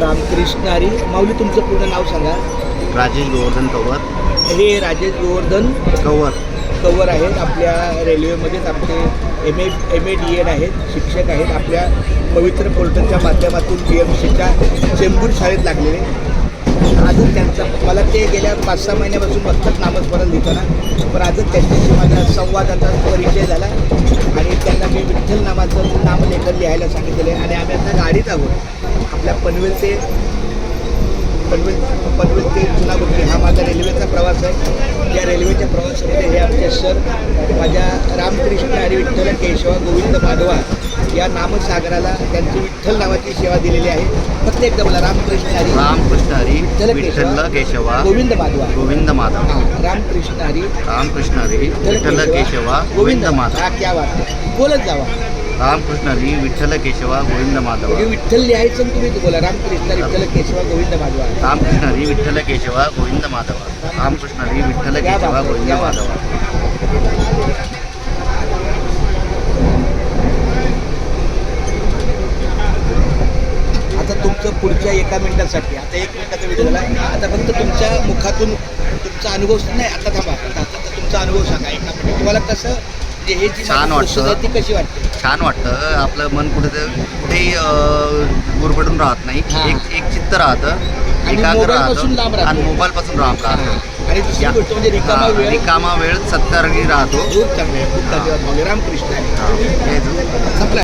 रामकृष्ण हरी. माऊली तुमचं पूर्ण नाव सांगा. राजेश गोवर्धन कवर. हे राजेश गोवर्धन कवर आहेत. आपल्या रेल्वेमध्येच आमचे एम ए आहेत, शिक्षक आहेत. आपल्या पवित्र पोर्टलच्या माध्यमातून BMCच्या चेंबूर शाळेत लागलेले. अजून त्यांचा मला ते गेल्या 5-6 महिन्यापासून बघतात नामस्मरण लिहिताना, पण अजून त्यांच्याशी माझा संवादाचा परिचय झाला आणि त्यांना मी विठ्ठल नामाचं नामलेखन लिहायला सांगितलेलं आहे. आणि आम्ही आता गाडीत आहोत. आपल्या पनवेल ते चुनाभट्टी हा माझा रेल्वेचा प्रवास आहे. या रेल्वेच्या प्रवासामध्ये हे आमचे सर माझ्या रामकृष्ण हरी विठ्ठल केशवा गोविंद माधवा या नामसागराला त्यांची विठ्ठल नावाची सेवा दिलेली आहे. फक्त एकदा बोला, रामकृष्ण हरी विठ्ठल केशवा गोविंद माधवा. रामकृष्ण हरी विठ्ठल केशवा गोविंद माधव. हा क्या बात आहे. बोलत जावा. रामकृष्ण हरी विठ्ठल केशवा गोविंद माधव. म्हणजे विठ्ठल लिहायचं आणि तुम्ही बोला रामकृष्ण विठ्ठल केशवा गोविंद माधवा. रामकृष्ण हरी विठ्ठल केशवा गोविंद माधव. रामकृष्ण हरी विठ्ठल केशवा गोविंद माधव. आता तुमचं पुढच्या 1 मिनिटासाठी, आता 1 मिनिटाचा व्हिडिओ झाला. आता फक्त तुमच्या मुखातून तुमचा अनुभव नाही. आता थांबा, आता तुमचा अनुभव सांगा 1 मिनिट. तुम्हाला कसं हे जी छान वाटतं, ती कशी वाटते? छान वाटतं. आपलं मन कुठेही गुरफटून राहत नाही. एक चित्त राहतं, एकाग्र राहतं आणि मोबाईलपासून राहत राहतं. आणि दुसरी गोष्ट म्हणजे रिकामा वेळ सत्कारणी राहतो. खूप चांगले, खूप धन्यवाद. रामकृष्ण. संपला.